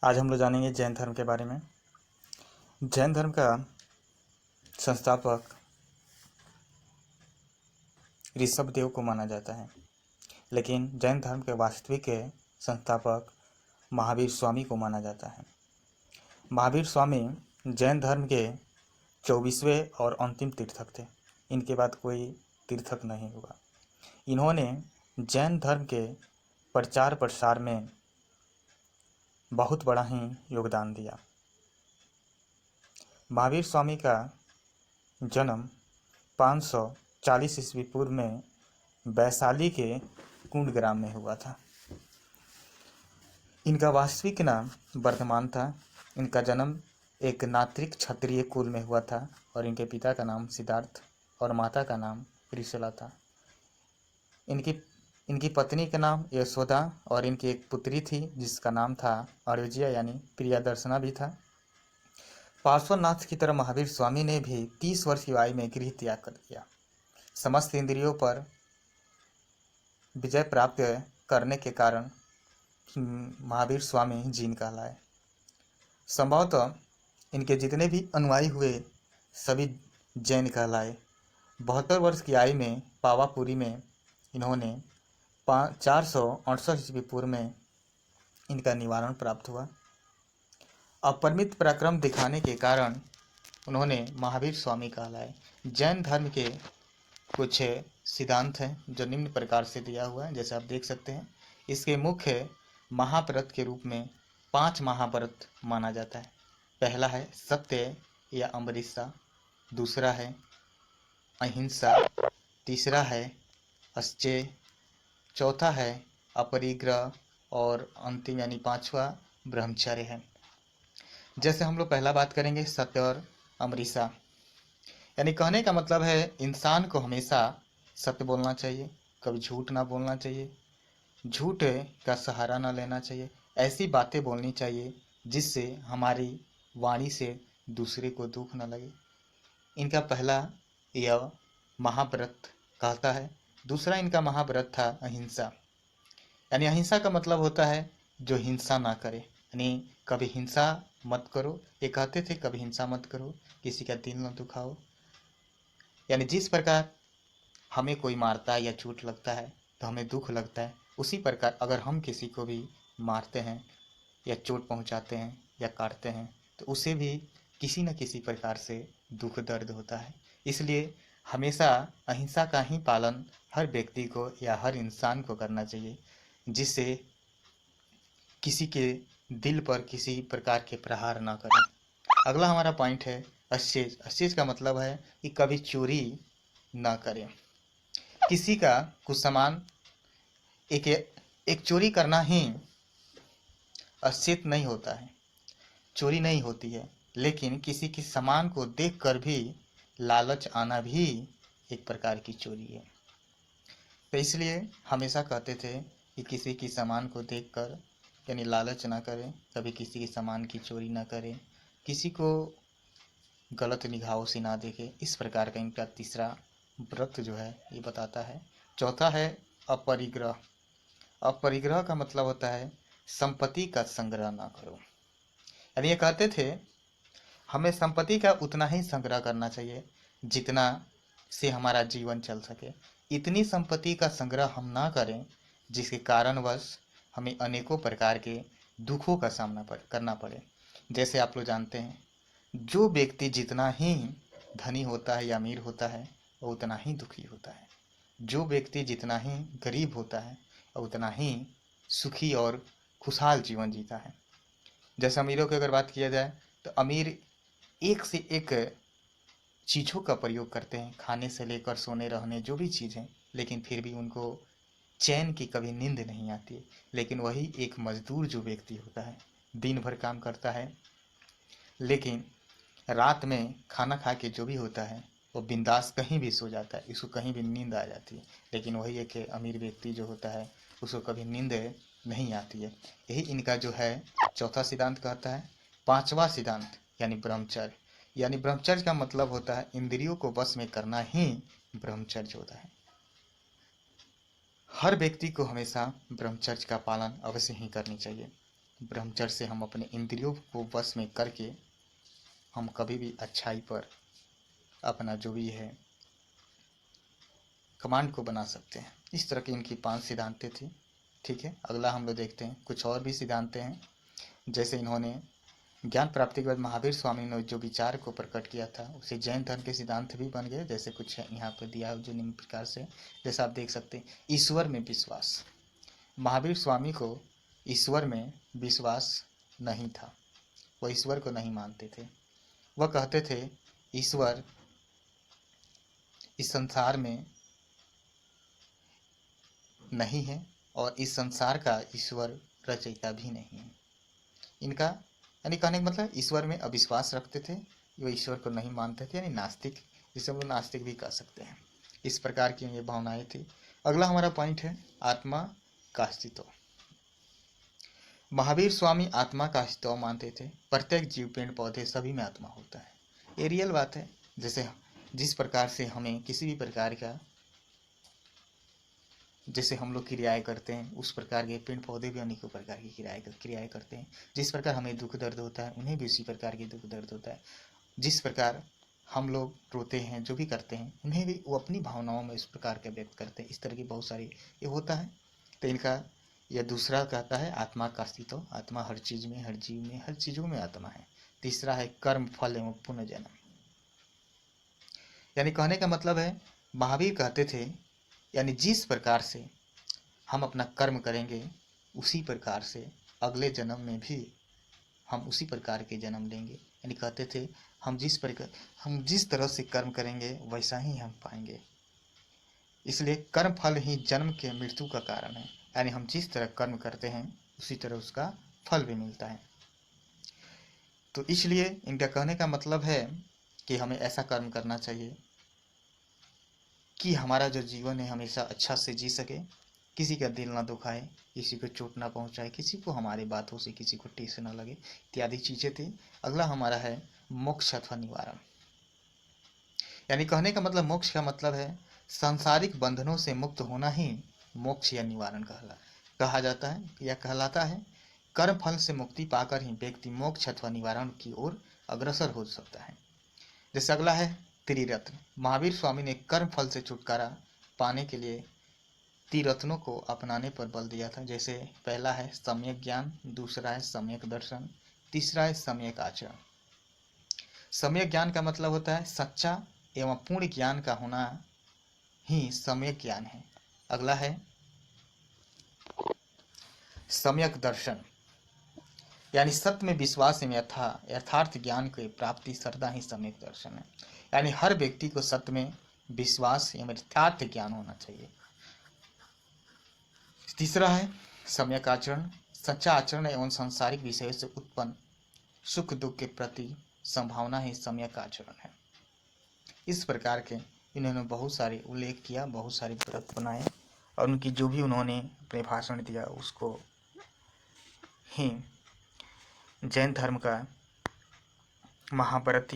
आज हम लोग जानेंगे जैन धर्म के बारे में। जैन धर्म का संस्थापक ऋषभदेव को माना जाता है, लेकिन जैन धर्म के वास्तविक संस्थापक महावीर स्वामी को माना जाता है। महावीर स्वामी जैन धर्म के 24वें और अंतिम तीर्थक थे। इनके बाद कोई तीर्थक नहीं हुआ। इन्होंने जैन धर्म के प्रचार प्रसार में बहुत बड़ा ही योगदान दिया। महावीर स्वामी का जन्म 540 ईस्वी पूर्व में वैशाली के कुंड ग्राम में हुआ था। इनका वास्तविक नाम वर्धमान था। इनका जन्म एक नात्रिक क्षत्रिय कुल में हुआ था और इनके पिता का नाम सिद्धार्थ और माता का नाम त्रिशला था। इनकी पत्नी का नाम यशोदा और इनकी एक पुत्री थी जिसका नाम था अरुजिया यानी प्रियदर्शना भी था। पार्श्वनाथ की तरह महावीर स्वामी ने भी 30 वर्ष की आयु में गृह त्याग कर दिया। समस्त इंद्रियों पर विजय प्राप्त करने के कारण महावीर स्वामी जीन कहलाए। संभवतः इनके जितने भी अनुयायी हुए सभी जैन कहलाए। 72 वर्ष की आयु में पावापुरी में इन्होंने 468 ईस्वी पूर्व में इनका निवारण प्राप्त हुआ। अपरिमित पराक्रम दिखाने के कारण उन्होंने महावीर स्वामी कहलाए। जैन धर्म के कुछ सिद्धांत हैं जो निम्न प्रकार से दिया हुआ है, जैसे आप देख सकते हैं। इसके मुख्य महाव्रत के रूप में 5 महाव्रत माना जाता है। पहला है सत्य या अमृता, दूसरा है अहिंसा, तीसरा है अस्चेय, चौथा है अपरिग्रह और अंतिम यानी 5वां ब्रह्मचर्य है। जैसे हम लोग पहला बात करेंगे सत्य और अमृता, यानी कहने का मतलब है इंसान को हमेशा सत्य बोलना चाहिए, कभी झूठ ना बोलना चाहिए, झूठ का सहारा ना लेना चाहिए। ऐसी बातें बोलनी चाहिए जिससे हमारी वाणी से दूसरे को दुख न लगे। इनका पहला यह महाव्रत कहता है। दूसरा इनका महाव्रत था अहिंसा, यानी अहिंसा का मतलब होता है जो हिंसा ना करे, यानी कभी हिंसा मत करो। ये कहते थे कभी हिंसा मत करो, किसी का दिल न दुखाओ। यानी जिस प्रकार हमें कोई मारता है या चोट लगता है तो हमें दुख लगता है, उसी प्रकार अगर हम किसी को भी मारते हैं या चोट पहुंचाते हैं या काटते हैं तो उसे भी किसी न किसी प्रकार से दुख दर्द होता है। इसलिए हमेशा अहिंसा का ही पालन हर व्यक्ति को या हर इंसान को करना चाहिए, जिससे किसी के दिल पर किसी प्रकार के प्रहार ना करें। अगला हमारा पॉइंट है अस्चेज। अस्चेज का मतलब है कि कभी चोरी ना करें। किसी का कुछ सामान एक चोरी करना ही अस्चेत नहीं होता है, चोरी नहीं होती है, लेकिन किसी की सामान को देखकर भी लालच आना भी एक प्रकार की चोरी है। तो इसलिए हमेशा कहते थे कि किसी की सामान को देखकर यानी लालच ना करें, कभी किसी के सामान की चोरी ना करें, किसी को गलत निगाहों से ना देखें। इस प्रकार का इनका तीसरा व्रत जो है ये बताता है। चौथा है अपरिग्रह। अपरिग्रह का मतलब होता है संपत्ति का संग्रह ना करो, यानी ये कहते थे हमें संपत्ति का उतना ही संग्रह करना चाहिए जितना से हमारा जीवन चल सके। इतनी संपत्ति का संग्रह हम ना करें जिसके कारणवश हमें अनेकों प्रकार के दुखों का सामना करना पड़े। जैसे आप लोग जानते हैं, जो व्यक्ति जितना ही धनी होता है या अमीर होता है वो उतना ही दुखी होता है। जो व्यक्ति जितना ही गरीब होता है वो उतना ही सुखी और खुशहाल जीवन जीता है। जैसे अमीरों की अगर बात किया जाए तो अमीर एक से एक चीज़ों का प्रयोग करते हैं, खाने से लेकर सोने रहने जो भी चीज़ है, लेकिन फिर भी उनको चैन की कभी नींद नहीं आती है। लेकिन वही एक मजदूर जो व्यक्ति होता है दिन भर काम करता है, लेकिन रात में खाना खा के जो भी होता है वो बिंदास कहीं भी सो जाता है, इसको कहीं भी नींद आ जाती है। लेकिन वही एक अमीर व्यक्ति जो होता है उसको कभी नींद नहीं आती है। यही इनका जो है चौथा सिद्धांत कहता है। पांचवा सिद्धांत यानी ब्रह्मचर्य, यानी ब्रह्मचर्य का मतलब होता है इंद्रियों को वश में करना ही ब्रह्मचर्य होता है। हर व्यक्ति को हमेशा ब्रह्मचर्य का पालन अवश्य ही करनी चाहिए। ब्रह्मचर्य से हम अपने इंद्रियों को वश में करके हम कभी भी अच्छाई पर अपना जो भी है कमांड को बना सकते हैं। इस तरह की इनकी 5 सिद्धांतें थी। ठीक है, अगला हम लोग देखते हैं कुछ और भी सिद्धांतें हैं। जैसे इन्होंने ज्ञान प्राप्ति के बाद महावीर स्वामी ने जो विचार को प्रकट किया था उसे जैन धर्म के सिद्धांत भी बन गए। जैसे कुछ है यहाँ पर दिया जो निम्न प्रकार से, जैसा आप देख सकते हैं, ईश्वर में विश्वास। महावीर स्वामी को ईश्वर में विश्वास नहीं था, वह ईश्वर को नहीं मानते थे। वह कहते थे ईश्वर इस संसार में नहीं है और इस संसार का ईश्वर रचयिता भी नहीं है। इनका यानी कहने का मतलब ईश्वर में अविश्वास रखते थे, वे ईश्वर को नहीं मानते थे, यानी नास्तिक, जिसे हम लोग नास्तिक भी कह सकते हैं। इस प्रकार की ये भावनाएं थी। अगला हमारा पॉइंट है आत्मा का अस्तित्व। महावीर स्वामी आत्मा का अस्तित्व मानते थे। प्रत्येक जीव, पेड़ पौधे सभी में आत्मा होता है, ये रियल बात है। जैसे जिस प्रकार से हमें किसी भी प्रकार का, जैसे हम लोग क्रियाएं करते हैं उस प्रकार के पेड़ पौधे भी अनेकों प्रकार की क्रियाएं करते हैं। जिस प्रकार हमें दुख दर्द होता है उन्हें भी उसी प्रकार के दुख दर्द होता है। जिस प्रकार हम लोग रोते हैं, जो भी करते हैं, उन्हें भी वो अपनी भावनाओं में इस प्रकार के व्यक्त करते हैं। इस तरह की बहुत सारी ये होता है। तो इनका यह दूसरा कहता है आत्मा का अस्तित्व। आत्मा हर चीज में, हर जीव में, हर चीजों में आत्मा है। तीसरा है कर्म फल एवं पुनर्जन्म। यानी कहने का मतलब है महावीर कहते थे यानी जिस प्रकार से हम अपना कर्म करेंगे उसी प्रकार से अगले जन्म में भी हम उसी प्रकार के जन्म लेंगे। यानी कहते थे हम जिस तरह से कर्म करेंगे वैसा ही हम पाएंगे। इसलिए कर्म फल ही जन्म के मृत्यु का कारण है। यानी हम जिस तरह कर्म करते हैं उसी तरह उसका फल भी मिलता है। तो इसलिए इनका कहने का मतलब है कि हमें ऐसा कर्म करना चाहिए कि हमारा जो जीवन है हमेशा अच्छा से जी सके, किसी का दिल ना दुखाए, किसी को चोट ना पहुंचाए, किसी को हमारी बातों से किसी को ठेस ना लगे, इत्यादि चीज़ें थी। अगला हमारा है मोक्ष अथवा निवारण। यानी कहने का मतलब मोक्ष का मतलब है सांसारिक बंधनों से मुक्त होना ही मोक्ष या निवारण कहा जाता है या कहलाता है। कर्म फल से मुक्ति पाकर ही व्यक्ति मोक्ष अथवा निवारण की ओर अग्रसर हो सकता है। जैसे अगला है त्रिरत्न। महावीर स्वामी ने कर्म फल से छुटकारा पाने के लिए त्रिरत्नों को अपनाने पर बल दिया था। जैसे पहला है सम्यक ज्ञान, दूसरा है सम्यक दर्शन, तीसरा है सम्यक आचरण। सम्यक ज्ञान का मतलब होता है सच्चा एवं पूर्ण ज्ञान का होना ही सम्यक ज्ञान है। अगला है सम्यक दर्शन, यानी सत्य में विश्वास एवं यथार्थ ज्ञान की प्राप्ति श्रद्धा ही सम्यक दर्शन है। यानी हर व्यक्ति को सत्य में विश्वास एवं यथार्थ ज्ञान होना चाहिए। तीसरा है सम्यक आचरण, सच्चा आचरण एवं सांसारिक विषयों से उत्पन्न सुख दुख के प्रति संभावना ही सम्यक आचरण है। इस प्रकार के इन्होंने बहुत सारे उल्लेख किया, बहुत सारे व्रत बनाए और उनकी जो भी उन्होंने अपने भाषण दिया उसको ही जैन धर्म का महाव्रत